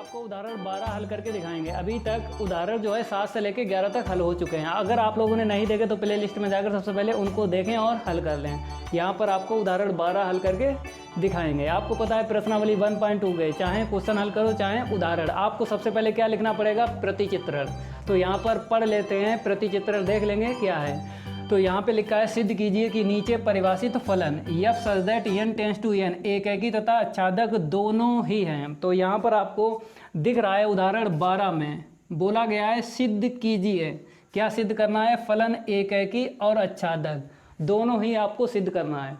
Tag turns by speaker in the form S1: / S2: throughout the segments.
S1: आपको उदाहरण 12 हल करके दिखाएंगे। अभी तक उदाहरण जो है 7 से लेकर 11 तक हल हो चुके हैं। अगर आप लोगों ने नहीं देखे तो प्ले लिस्ट में जाकर सबसे पहले उनको देखें और हल कर लें। यहाँ पर आपको उदाहरण 12 हल करके दिखाएंगे। आपको पता है प्रश्नावली 1.2 गए, चाहे क्वेश्चन हल करो चाहे उदाहरण, आपको सबसे पहले क्या लिखना पड़ेगा, प्रतिचित्रण। तो यहाँ पर पढ़ लेते हैं, प्रतिचित्रण देख लेंगे क्या है। तो यहाँ पे लिखा है सिद्ध कीजिए कि नीचे परिभाषित फलन f such that n tends to n एकेकी तथा आच्छादक दोनों ही हैं। तो यहाँ पर आपको दिख रहा है उदाहरण 12 में बोला गया है सिद्ध कीजिए, क्या सिद्ध करना है, फलन एकेकी और आच्छादक दोनों ही आपको सिद्ध करना है।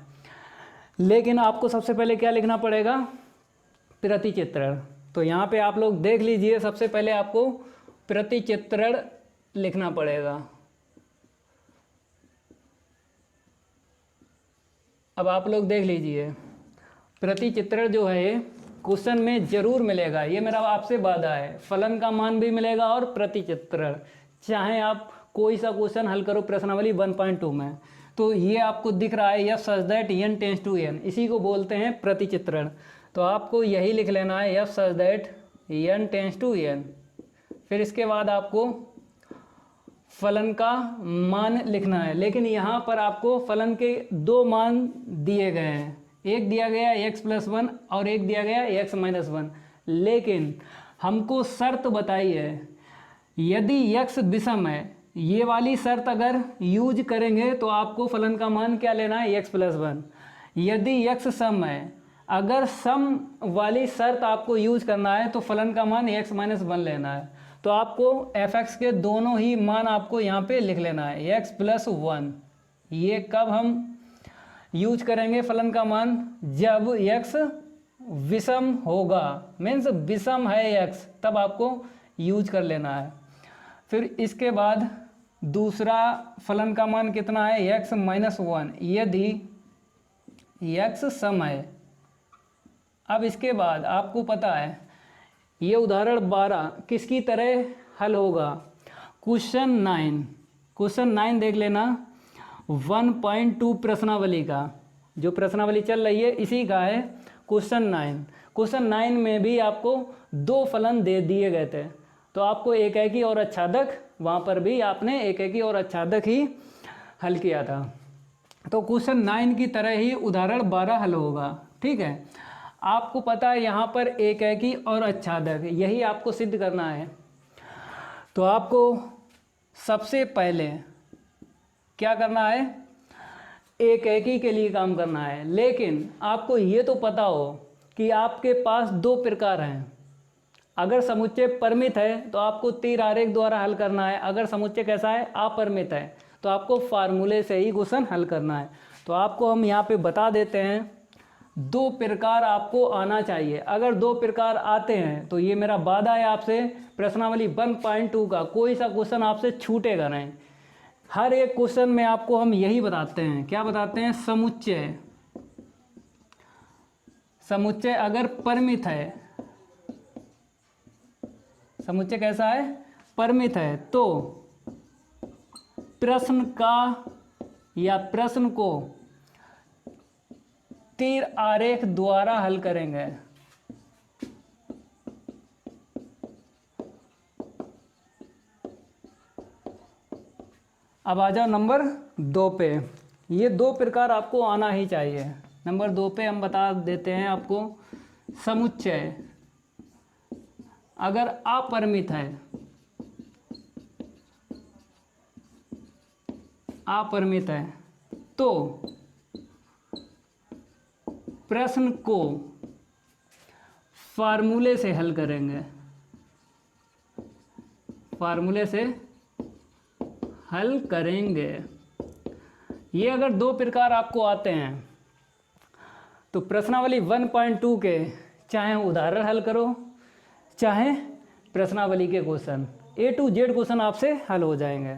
S1: लेकिन आपको सबसे पहले क्या लिखना पड़ेगा, प्रतिचित्रण। तो यहाँ पे आप लोग देख लीजिए, सबसे पहले आपको प्रतिचित्रण लिखना पड़ेगा। अब आप लोग देख लीजिए, प्रतिचित्रण जो है क्वेश्चन में जरूर मिलेगा, ये मेरा आपसे वादा है। फलन का मान भी मिलेगा और प्रतिचित्रण, चाहे आप कोई सा क्वेश्चन हल करो प्रश्नावली 1.2 में। तो ये आपको दिख रहा है f such that n tends to n, इसी को बोलते हैं प्रतिचित्रण। तो आपको यही लिख लेना है f such that n tends to n। फिर इसके बाद आपको फलन का मान लिखना है। लेकिन यहाँ पर आपको फलन के दो मान दिए गए हैं, एक दिया गया x+1 और एक दिया गया x-1। लेकिन हमको शर्त बताई है, यदि x विषम है, ये वाली शर्त अगर यूज करेंगे तो आपको फलन का मान क्या लेना है, x+1। यदि x सम है, अगर सम वाली शर्त आपको यूज करना है तो फलन का मान x-1 लेना है। तो आपको f(x) के दोनों ही मान आपको यहाँ पे लिख लेना है, x+1। ये कब हम यूज करेंगे फलन का मान, जब x विषम होगा, मीन्स विषम है x, तब आपको यूज कर लेना है। फिर इसके बाद दूसरा फलन का मान कितना है, x-1, यदि x सम है। अब इसके बाद आपको पता है ये उदाहरण 12 किसकी तरह हल होगा, क्वेश्चन 9 देख लेना, 1.2 प्रश्नावली का, जो प्रश्नावली चल रही है इसी का है क्वेश्चन 9 में भी आपको दो फलन दे दिए गए थे। तो आपको एकेकी और आच्छादक, वहाँ पर भी आपने एकेकी और आच्छादक ही हल किया था। तो क्वेश्चन 9 की तरह ही उदाहरण 12 हल होगा, ठीक है। आपको पता है यहाँ पर एकेकी और आच्छादक, यही आपको सिद्ध करना है। तो आपको सबसे पहले क्या करना है, एकेकी के लिए काम करना है। लेकिन आपको ये तो पता हो कि आपके पास दो प्रकार हैं। अगर समुच्चय परिमित है तो आपको तीर आरेख द्वारा हल करना है, अगर समुच्चय कैसा है, अपरिमित है, तो आपको फार्मूले से ही क्वेश्चन हल करना है। तो आपको हम यहाँ पे बता देते हैं, दो प्रकार आपको आना चाहिए। अगर दो प्रकार आते हैं तो ये मेरा वादा है आपसे, प्रश्नावली 1.2 का कोई सा क्वेश्चन आपसे छूटेगा नहीं। हर एक क्वेश्चन में आपको हम यही बताते हैं, क्या बताते हैं, समुच्चय अगर परिमित है, समुच्चय कैसा है, परिमित है, तो प्रश्न को तीर आरेख द्वारा हल करेंगे। अब आ जाओ नंबर 2 पे। ये दो प्रकार आपको आना ही चाहिए। नंबर 2 पे हम बता देते हैं आपको, समुच्चय अगर अपरिमित है, तो प्रश्न को फार्मूले से हल करेंगे, ये अगर दो प्रकार आपको आते हैं तो प्रश्नावली 1.2 के चाहे उदाहरण हल करो चाहे प्रश्नावली के question, A to Z question आपसे हल हो जाएंगे।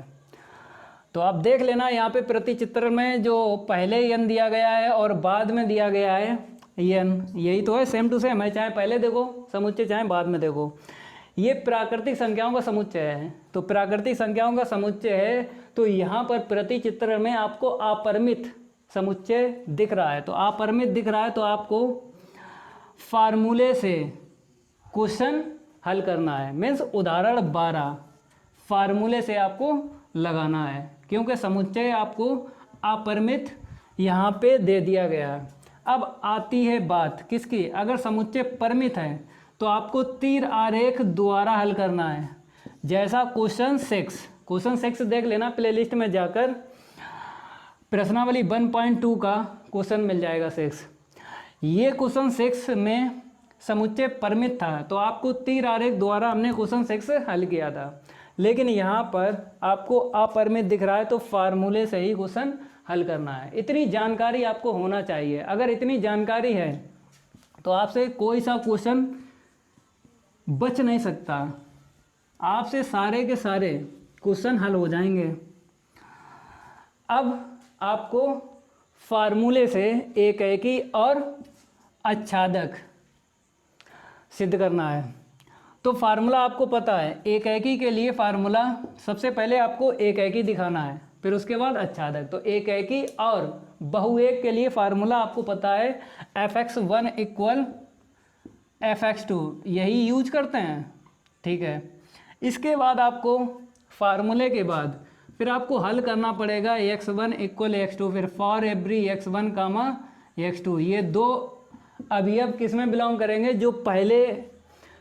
S1: तो आप देख लेना, यहाँ पे प्रतिचित्रण में जो पहले n दिया गया है और बाद में दिया गया है n, यही तो है, सेम टू सेम है, चाहे पहले देखो समुच्चय चाहे बाद में देखो। ये प्राकृतिक संख्याओं का समुच्चय है। तो प्राकृतिक संख्याओं का समुच्चय है, तो यहाँ पर प्रतिचित्रण में आपको अपरिमित समुच्चय दिख रहा है। तो अपरिमित दिख रहा है तो आपको फार्मूले से क्वेश्चन हल करना है। मीन्स उदाहरण 12 फार्मूले से आपको लगाना है, क्योंकि समुच्चय आपको अपरिमित यहाँ पे दे दिया गया है। अब आती है बात किसकी, अगर समुच्चय परिमित है तो आपको तीर आरेख द्वारा हल करना है। जैसा क्वेश्चन 6 देख लेना प्लेलिस्ट में जाकर, प्रश्नावली 1.2 का क्वेश्चन मिल जाएगा 6। ये क्वेश्चन 6 में समुच्चय परिमित था तो आपको तीर आरेख द्वारा हमने क्वेश्चन 6 हल किया था, लेकिन यहाँ पर आपको अपरिमित दिख रहा है तो फार्मूले से ही क्वेश्चन हल करना है। इतनी जानकारी आपको होना चाहिए। अगर इतनी जानकारी है तो आपसे कोई सा क्वेश्चन बच नहीं सकता, आपसे सारे के सारे क्वेश्चन हल हो जाएंगे। अब आपको फार्मूले से एकेकी और आच्छादक सिद्ध करना है। तो फार्मूला आपको पता है, एकेकी के लिए फार्मूला सबसे पहले आपको एकेकी दिखाना है, फिर उसके बाद आच्छादक। तो एकेकी और बहुएक के लिए फार्मूला आपको पता है, fx1 इक्वल fx2, यही यूज करते हैं, ठीक है। इसके बाद आपको फार्मूले के बाद फिर आपको हल करना पड़ेगा x1 इक्वल x2, फिर for every x1 comma x2। ये दो अवयव किस में बिलोंग करेंगे, जो पहले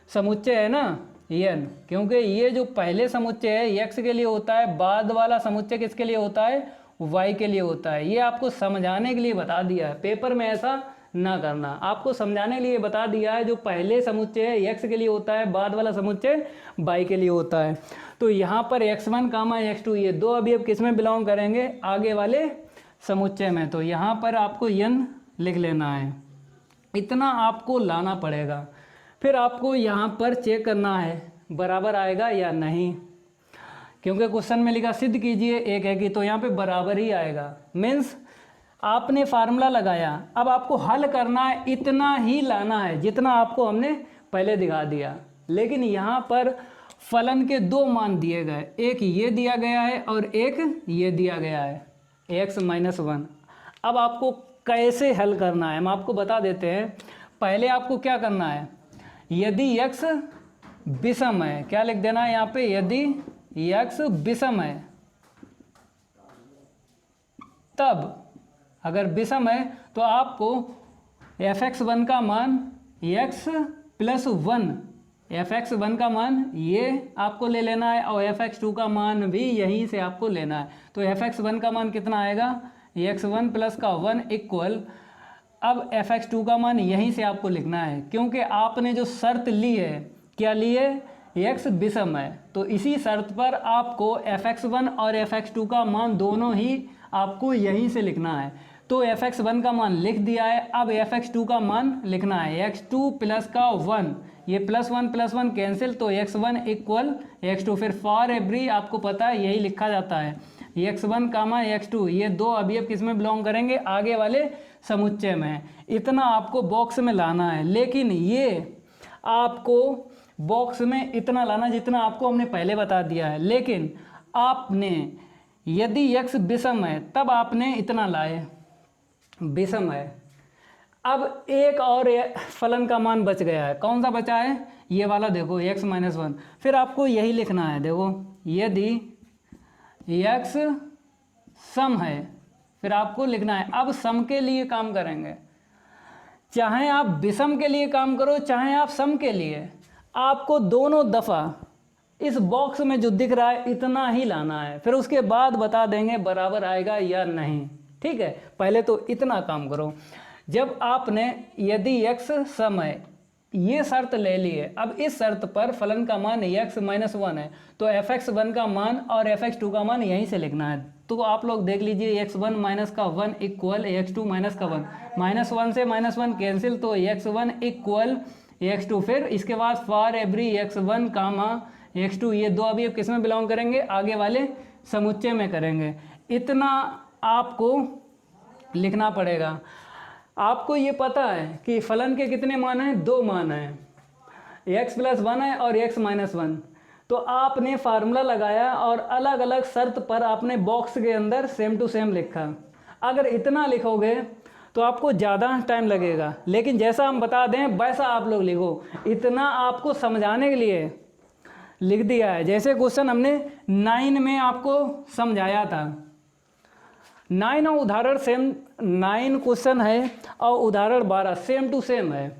S1: समुच्चय है ना n, क्योंकि ये जो पहले समुच्चय है x के लिए होता है, बाद वाला समुच्चय किसके लिए होता है, y के लिए होता है। ये आपको समझाने के लिए बता दिया है, पेपर में ऐसा ना करना, आपको समझाने के लिए बता दिया है। जो पहले समुच्चय है x के लिए होता है, बाद वाला समुच्चय y के लिए होता है। तो यहाँ पर x1 कामा x2 ये दो अवयव किस में बिलोंग करेंगे, आगे वाले समुच्चय में। तो यहाँ पर आपको n लिख लेना है, इतना आपको लाना पड़ेगा। फिर आपको यहाँ पर चेक करना है बराबर आएगा या नहीं, क्योंकि क्वेश्चन में लिखा सिद्ध कीजिए एकेकी, तो यहाँ पे बराबर ही आएगा। मीन्स आपने फार्मूला लगाया, अब आपको हल करना है, इतना ही लाना है जितना आपको हमने पहले दिखा दिया। लेकिन यहाँ पर फलन के दो मान दिए गए, एक ये दिया गया है और एक ये दिया गया है x-1। अब आपको कैसे हल करना है हम आपको बता देते हैं। पहले आपको क्या करना है, यदि x विषम है, क्या लिख देना है यहाँ पे, यदि x विषम है, तब अगर विषम है तो आपको fx1 का मान x+1, fx1 का मान ये आपको ले लेना है और fx2 का मान भी यहीं से आपको लेना है। तो fx1 का मान कितना आएगा, x1 प्लस का 1 इक्वल, अब fx2 का मान यहीं से आपको लिखना है, क्योंकि आपने जो शर्त ली है, क्या ली है, x विषम है, तो इसी शर्त पर आपको fx1 और fx2 का मान दोनों ही आपको यहीं से लिखना है। तो fx1 का मान लिख दिया है, अब fx2 का मान लिखना है, x2 प्लस का 1, ये +1 कैंसिल, तो x1 इक्वल x2। फिर फॉर एवरी आपको पता है यही लिखा जाता है, x1 कामा x2, ये दो अवयव किस में बिलोंग करेंगे, आगे वाले समुच्चय में। इतना आपको बॉक्स में लाना है, लेकिन ये आपको बॉक्स में इतना लाना जितना आपको हमने पहले बता दिया है। लेकिन आपने यदि x विषम है तब आपने इतना लाए, विषम है। अब एक और फलन का मान बच गया है, कौन सा बचा है, ये वाला देखो x-1। फिर आपको यही लिखना है, देखो यदि x सम है, फिर आपको लिखना है। अब सम के लिए काम करेंगे, चाहे आप विषम के लिए काम करो चाहे आप सम के लिए, आपको दोनों दफ़ा इस बॉक्स में जो दिख रहा है इतना ही लाना है, फिर उसके बाद बता देंगे बराबर आएगा या नहीं, ठीक है। पहले तो इतना काम करो। जब आपने यदि x सम है ये शर्त ले ली है, अब इस शर्त पर फलन का मान x-1 है, तो fx1 का मान और fx2 का मान यहीं से लिखना है। तो आप लोग देख लीजिए x1 माइनस का 1 इक्वल x2 माइनस का 1, -1 से -1 कैंसिल, तो x1 इक्वल x2। फिर इसके बाद for every x1 comma x2, ये दो अभी किस में बिलोंग करेंगे, आगे वाले समुच्चय में करेंगे। इतना आपको लिखना पड़ेगा। आपको ये पता है कि फलन के कितने मान हैं, दो मान हैं, x+1 है और x-1। तो आपने फार्मूला लगाया और अलग अलग शर्त पर आपने बॉक्स के अंदर सेम टू सेम लिखा। अगर इतना लिखोगे तो आपको ज़्यादा टाइम लगेगा, लेकिन जैसा हम बता दें वैसा आप लोग लिखो। इतना आपको समझाने के लिए लिख दिया है। जैसे क्वेश्चन हमने 9 में आपको समझाया था, 9 और उदाहरण सेम, 9 क्वेश्चन है और उदाहरण 12 सेम टू सेम है।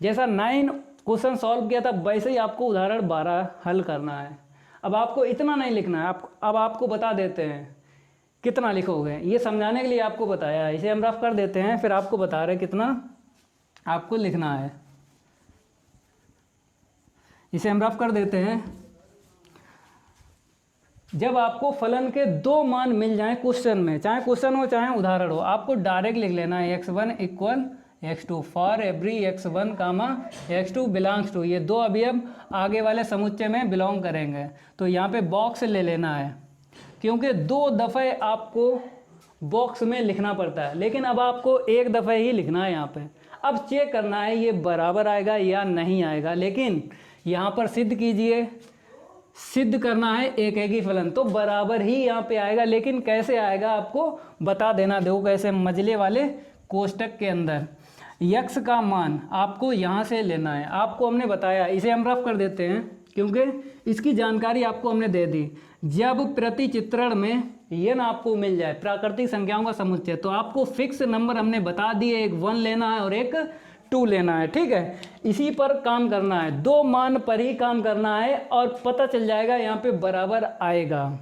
S1: जैसा 9 क्वेश्चन सॉल्व किया था वैसे ही आपको उदाहरण 12 हल करना है। अब आपको इतना नहीं लिखना है, अब आपको बता देते हैं कितना लिखोगे, ये समझाने के लिए आपको बताया है। इसे हम रफ कर देते हैं, फिर आपको बता रहे कितना आपको लिखना है। इसे हम रफ कर देते हैं। जब आपको फलन के 2 मान मिल जाएं क्वेश्चन में, चाहे क्वेश्चन हो चाहे उदाहरण हो, आपको डायरेक्ट लिख लेना है x1 equal x2 for every x1 comma x2 belongs to, ये 2 अवयव आगे वाले समुच्चय में बिलोंग करेंगे। तो यहाँ पे बॉक्स ले लेना है, क्योंकि 2 दफ़े आपको बॉक्स में लिखना पड़ता है, लेकिन अब आपको 1 दफ़े ही लिखना है यहाँ पे। अब चेक करना है ये बराबर आएगा या नहीं आएगा, लेकिन यहाँ पर सिद्ध कीजिए, सिद्ध करना है एक ही फलन, तो बराबर ही यहाँ पे आएगा। लेकिन कैसे आएगा आपको बता देना, देखो कैसे, मजले वाले कोष्टक के अंदर यक्स का मान आपको यहाँ से लेना है। आपको हमने बताया, इसे हम रफ कर देते हैं क्योंकि इसकी जानकारी आपको हमने दे दी। जब प्रति चित्रण में ये ना आपको मिल जाए प्राकृतिक संख्याओं का समुच्चय, तो आपको फिक्स नंबर हमने बता दिए, एक 1 लेना है और एक 2 लेना है, ठीक है। इसी पर काम करना है, 2 मान पर ही काम करना है और पता चल जाएगा यहाँ पे बराबर आएगा।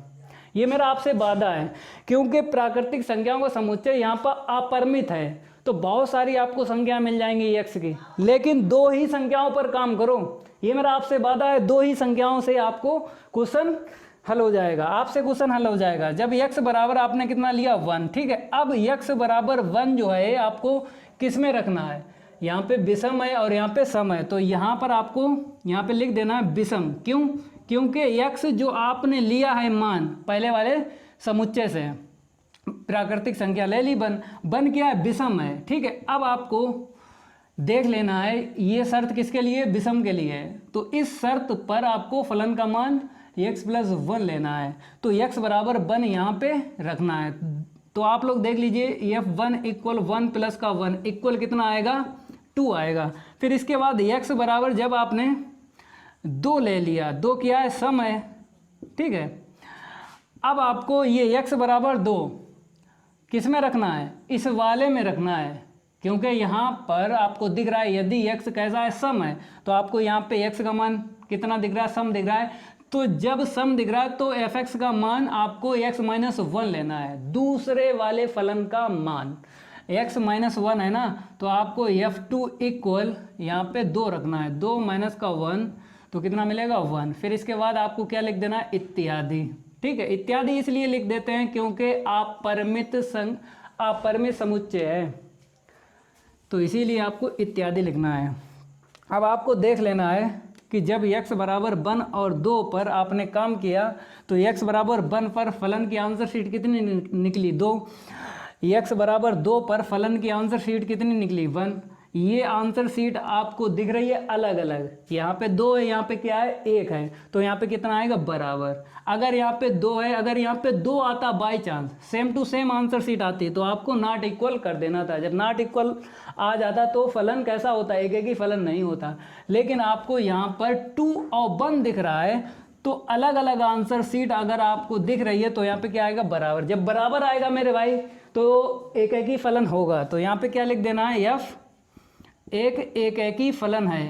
S1: ये मेरा आपसे वादा है, क्योंकि प्राकृतिक संख्याओं का समुच्चय यहाँ पर अपरिमित है, तो बहुत सारी आपको संख्या मिल जाएंगी x की, लेकिन 2 ही संख्याओं पर काम करो। ये मेरा आपसे वादा है, 2 ही संख्याओं से आपको क्वेश्चन हल हो जाएगा, आपसे क्वेश्चन हल हो जाएगा। जब x बराबर आपने कितना लिया 1, ठीक है। अब x बराबर 1 जो है आपको किस में रखना है, यहाँ पे विषम है और यहाँ पे सम है, तो यहाँ पर आपको यहाँ पे लिख देना है विषम। क्यों? क्योंकि x जो आपने लिया है मान पहले वाले समुच्चय से, प्राकृतिक संख्या ले ली, बन क्या है, विषम है, ठीक है। अब आपको देख लेना है ये शर्त किसके लिए, विषम के लिए है, तो इस शर्त पर आपको फलन का मान x+1 लेना है। तो x बराबर 1 यहाँ पे रखना है। तो आप लोग देख लीजिए f1 इक्वल 1 प्लस का 1 इक्वल कितना आएगा, 2 आएगा। फिर इसके बाद x बराबर जब आपने 2 ले लिया, 2 क्या है, सम है, ठीक है। अब आपको ये x बराबर 2 किस में रखना है, इस वाले में रखना है, क्योंकि यहाँ पर आपको दिख रहा है यदि x कैसा है, सम है, तो आपको यहाँ पे x का मान कितना दिख रहा है, सम दिख रहा है। तो जब सम दिख रहा है तो fx का मान आपको x-1 लेना है, दूसरे वाले फलन का मान x-1 है ना, तो आपको f2 इक्वल यहाँ पे 2 रखना है, 2 माइनस का 1 तो कितना मिलेगा, 1। फिर इसके बाद आपको क्या लिख देना है, इत्यादि, ठीक है। इत्यादि इसलिए लिख देते हैं क्योंकि अपरिमित समुच्चय है, तो इसीलिए आपको इत्यादि लिखना है। अब आपको देख लेना है कि जब x बराबर 1 और 2 पर आपने काम किया, तो x बराबर 1 पर फलन की आंसर शीट कितनी निकली, 2। x बराबर 2 पर फलन की आंसर शीट कितनी निकली, 1। ये आंसर शीट आपको दिख रही है अलग अलग, यहाँ पे 2 है, यहाँ पे क्या है, 1 है, तो यहाँ पे कितना आएगा, बराबर। अगर यहाँ पे 2 है, अगर यहाँ पे 2 आता by chance, same to same answer sheet आती, तो आपको नॉट इक्वल कर देना था। जब नॉट इक्वल आ जाता तो फलन कैसा होता, एक ही फलन नहीं होता। लेकिन आपको यहाँ पर 2 और 1 दिख रहा है, तो अलग अलग आंसर शीट अगर आपको दिख रही है तो यहाँ पे क्या आएगा, बराबर। जब बराबर आएगा मेरे भाई तो एक ही फलन होगा, तो यहाँ पे क्या लिख देना है, f एक ही फलन है,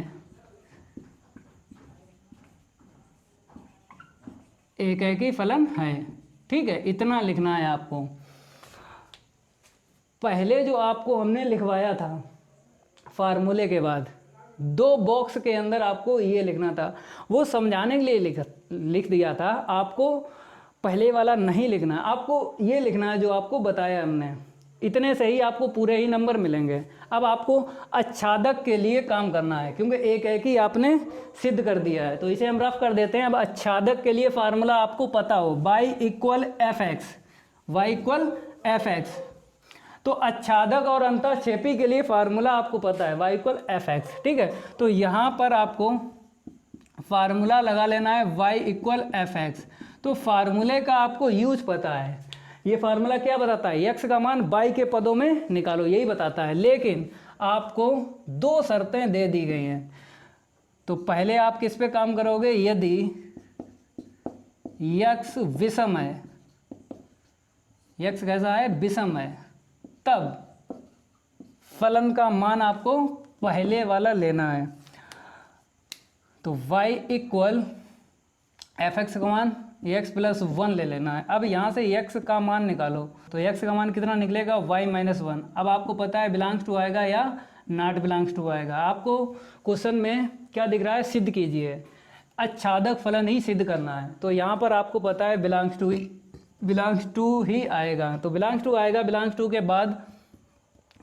S1: एक ही फलन है, ठीक है। इतना लिखना है आपको। पहले जो आपको हमने लिखवाया था फार्मूले के बाद 2 बॉक्स के अंदर आपको ये लिखना था, वो समझाने के लिए लिख दिया था। आपको पहले वाला नहीं लिखना, आपको ये लिखना है जो आपको बताया हमने, इतने से ही आपको पूरे ही नंबर मिलेंगे। अब आपको आच्छादक के लिए काम करना है, क्योंकि एक ही आपने सिद्ध कर दिया है, तो इसे हम रफ कर देते हैं। अब आच्छादक के लिए फार्मूला आपको पता हो, y इक्वल एफ एक्स। तो आच्छादक और अंतःक्षेपी के लिए फार्मूला आपको पता है, y इक्वल एफ एक्स, ठीक है। तो यहाँ पर आपको फार्मूला लगा लेना है y इक्वल एफ एक्स। तो फार्मूले का आपको यूज पता है, ये फार्मूला क्या बताता है, x का मान y के पदों में निकालो, यही बताता है। लेकिन आपको दो शर्तें दे दी गई हैं। तो पहले आप किस पे काम करोगे, यदि x विषम है, x कैसा है, विषम है, तब फलन का मान आपको पहले वाला लेना है। तो y इक्वल fx का मान x प्लस 1 ले लेना है। अब यहाँ से x का मान निकालो, तो x का मान कितना निकलेगा, y माइनस 1। अब आपको पता है बिलोंग्स टू आएगा या नॉट बिलोंग्स टू आएगा। आपको क्वेश्चन में क्या दिख रहा है, सिद्ध कीजिए, आच्छादक फलन ही सिद्ध करना है। तो यहाँ पर आपको पता है बिलोंग्स टू ही आएगा। तो बिलोंग्स टू आएगा, बिलोंग्स टू के बाद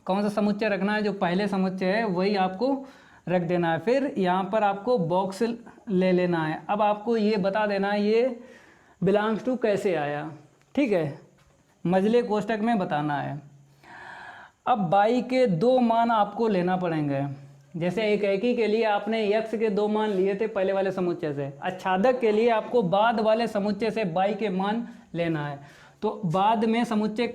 S1: कौन सा समुच्चय रखना है, जो पहले समुच्चय है वही आपको रख देना है। फिर यहाँ पर आपको बॉक्स ले लेना है। अब आपको ये बता देना है ये बिलोंग्स टू कैसे आया, ठीक है, मजले कोष्टक में बताना है। अब y के दो मान आपको लेना पड़ेंगे। जैसे एक ही के लिए आपने x के दो मान लिए थे पहले वाले समुच्चय से, आच्छादक के लिए आपको बाद वाले समुच्चय से y के मान लेना है। तो बाद में समुच्चय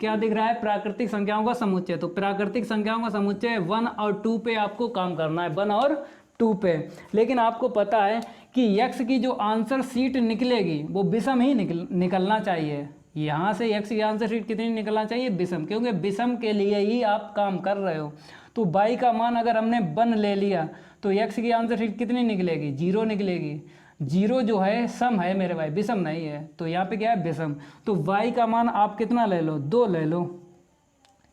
S1: क्या दिख रहा है, प्राकृतिक संख्याओं का समुच्चय। तो प्राकृतिक संख्याओं का समुच्चय 1 और 2 पे आपको काम करना है, 1 और 2 पे। लेकिन आपको पता है कि x की जो आंसर शीट निकलेगी वो विषम ही निकलना चाहिए। यहाँ से x की आंसर शीट कितनी निकलना चाहिए, विषम, क्योंकि विषम के लिए ही आप काम कर रहे हो। तो y का मान अगर हमने 1 ले लिया तो x की आंसर शीट कितनी निकलेगी, 0 निकलेगी। 0 जो है सम है मेरे भाई, विषम नहीं है। तो यहाँ पे क्या है, विषम। तो y का मान आप कितना ले लो, 2 ले लो,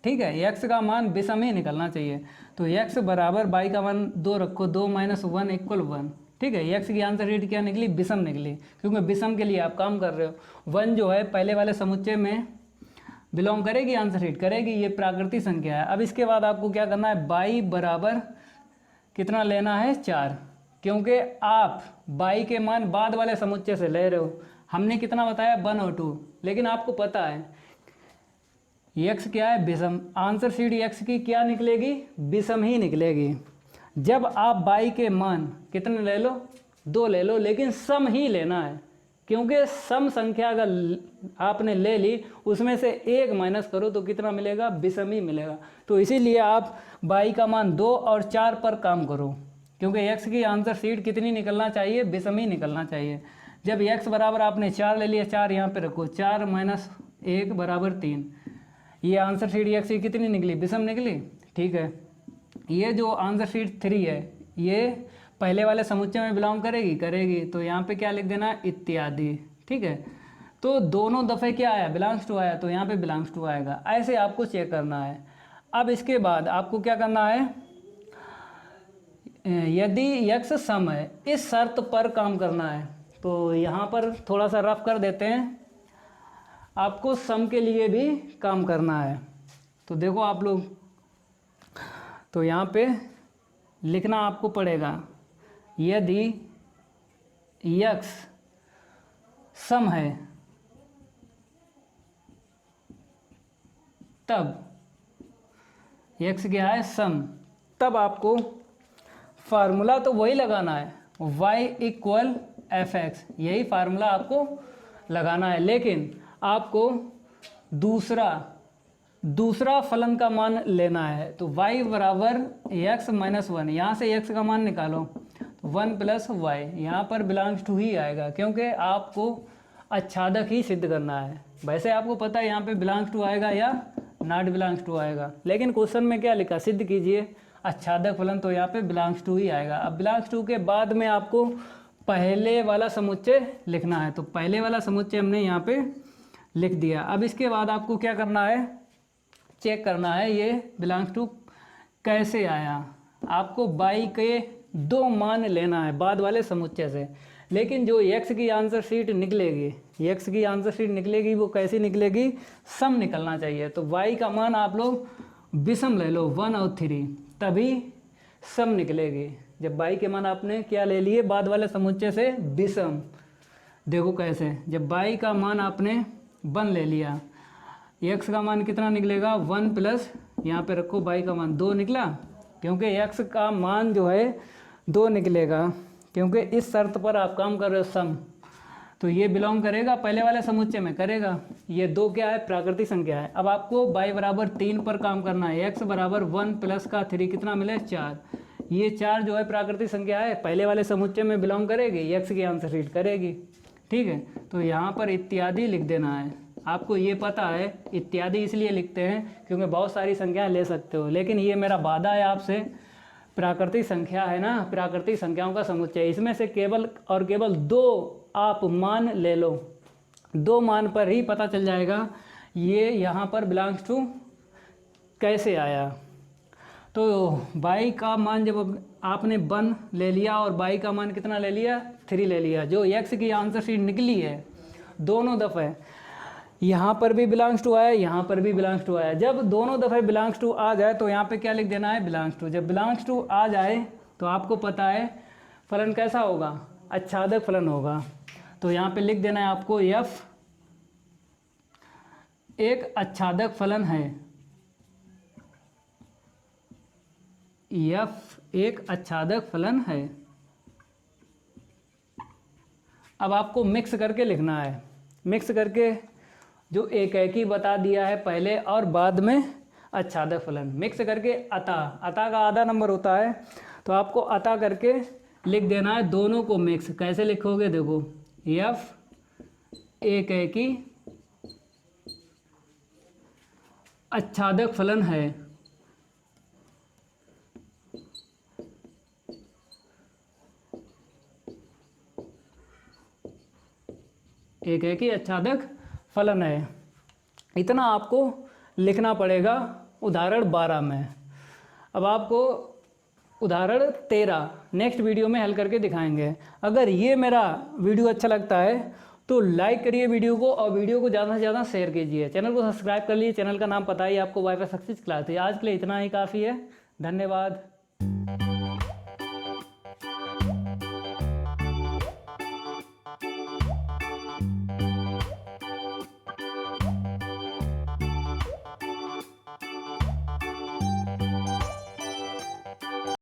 S1: ठीक है, x का मान विषम ही निकलना चाहिए। तो x बराबर y का मान 2 रखो, 2 माइनस 1 इक्वल 1, ठीक है। x की आंसर शीट क्या निकली, विषम निकली, क्योंकि विषम के लिए आप काम कर रहे हो। 1 जो है पहले वाले समुच्चय में बिलोंग करेगी, आंसर शीट करेगी, ये प्राकृतिक संख्या है। अब इसके बाद आपको क्या करना है, y बराबर कितना लेना है, 4, क्योंकि आप y के मान बाद वाले समुच्चय से ले रहे हो। हमने कितना बताया, 1 और 2, लेकिन आपको पता है x क्या है, विषम। आंसर शीट x की क्या निकलेगी, विषम ही निकलेगी। जब आप y के मान कितने ले लो, 2 ले लो, लेकिन सम ही लेना है, क्योंकि सम संख्या अगर आपने ले ली उसमें से 1 माइनस करो तो कितना मिलेगा, विषम ही मिलेगा। तो इसीलिए आप y का मान 2 और 4 पर काम करो, क्योंकि x की आंसर शीट कितनी निकलना चाहिए, विषम ही निकलना चाहिए। जब x बराबर आपने 4 ले लिया, 4 यहाँ पे रखो, 4 माइनस 1 बराबर 3, ये आंसर शीट x की कितनी निकली, विषम निकली, ठीक है। ये जो आंसर शीट 3 है ये पहले वाले समुच्चय में बिलोंग करेगी, तो यहाँ पे क्या लिख देना, इत्यादि, ठीक है। तो दोनों दफ़े क्या आया, बिलोंग्स टू आया, तो यहाँ पे बिलोंग्स टू आएगा। ऐसे आपको चेक करना है। अब इसके बाद आपको क्या करना है, यदि x सम है, इस शर्त पर काम करना है। तो यहाँ पर थोड़ा सा रफ कर देते हैं, आपको सम के लिए भी काम करना है। तो देखो आप लोग, तो यहाँ पे लिखना आपको पड़ेगा, यदि x सम है तब x क्या है, सम, तब आपको फार्मूला तो वही लगाना है, y इक्वल fx, यही फार्मूला आपको लगाना है। लेकिन आपको दूसरा फलन का मान लेना है। तो y बराबर x माइनस 1, यहाँ से x का मान निकालो, 1 प्लस वाई, यहाँ पर बिलोंग्स टू ही आएगा, क्योंकि आपको आच्छादक ही सिद्ध करना है। वैसे आपको पता है यहाँ पे बिलोंग्स टू आएगा या नॉट बिलोंग्स टू आएगा, लेकिन क्वेश्चन में क्या लिखा, सिद्ध कीजिए आच्छादक फलन, तो यहाँ पे बिलोंग्स टू ही आएगा। अब बिलोंग्स टू के बाद में आपको पहले वाला समुच्चय लिखना है। तो पहले वाला समुच्चय हमने यहाँ पे लिख दिया। अब इसके बाद आपको क्या करना है, चेक करना है ये बिलोंग्स टू कैसे आया। आपको y के 2 मान लेना है बाद वाले समुच्चय से, लेकिन जो x की आंसर शीट निकलेगी, x की आंसर शीट निकलेगी वो कैसी निकलेगी, सम निकलना चाहिए। तो y का मान आप लोग विषम ले लो, 1 और 3, तभी सम निकलेगी। जब y के मान आपने क्या ले लिए, बाद वाले समुच्चय से विषम। देखो कैसे, जब y का मान आपने 1 ले लिया, x का मान कितना निकलेगा, 1 प्लस, यहाँ पे रखो y का मान 2 निकला, क्योंकि x का मान जो है 2 निकलेगा, क्योंकि इस शर्त पर आप काम कर रहे हो, सम। तो ये बिलोंग करेगा पहले वाले समुच्चय में, करेगा। ये 2 क्या है, प्राकृतिक संख्या है। अब आपको y बराबर 3 पर काम करना है। x बराबर 1 प्लस का 3 कितना मिले, 4। ये 4 जो है प्राकृतिक संख्या है, पहले वाले समुच्चय में बिलोंग करेगी, x की आंसर शीट करेगी। ठीक है, तो यहाँ पर इत्यादि लिख देना है। आपको ये पता है इत्यादि इसलिए लिखते हैं क्योंकि बहुत सारी संख्याएं ले सकते हो, लेकिन ये मेरा वादा है आपसे, प्राकृतिक संख्या है ना, प्राकृतिक संख्याओं का समुच्चय, इसमें से केवल और केवल 2 आप मान ले लो। 2 मान पर ही पता चल जाएगा ये यहाँ पर बिलोंग्स टू कैसे आया। तो y का मान जब आपने 1 ले लिया और y का मान कितना ले लिया, 3 ले लिया, जो x की आंसर शीट निकली है दोनों दफ़े यहाँ पर भी बिलोंग्स टू आया, यहाँ पर भी बिलोंग्स टू आया। जब दोनों दफ़े बिलोंग्स टू आ जाए तो यहाँ पे क्या लिख देना है, बिलोंग्स टू। जब बिलोंग्स टू आ जाए तो आपको पता है फलन कैसा होगा, आच्छादक फलन होगा। तो यहाँ पे लिख देना है आपको f एक आच्छादक फलन है, f एक आच्छादक फलन है। अब आपको मिक्स करके लिखना है, मिक्स करके जो एक बता दिया है पहले और बाद में आच्छादक फलन, मिक्स करके अता का आधा नंबर होता है, तो आपको अता करके लिख देना है दोनों को मिक्स। कैसे लिखोगे, देखो f एक आच्छादक फलन है, एक आच्छादक फलन है। इतना आपको लिखना पड़ेगा उदाहरण 12 में। अब आपको उदाहरण 13 नेक्स्ट वीडियो में हल करके दिखाएंगे। अगर ये मेरा वीडियो अच्छा लगता है तो लाइक करिए वीडियो को और वीडियो को ज़्यादा से ज़्यादा शेयर कीजिए। चैनल को सब्सक्राइब कर लीजिए, चैनल का नाम पता ही आपको, वाईफाई सक्सेस क्लास। आज के लिए इतना ही काफ़ी है, धन्यवाद।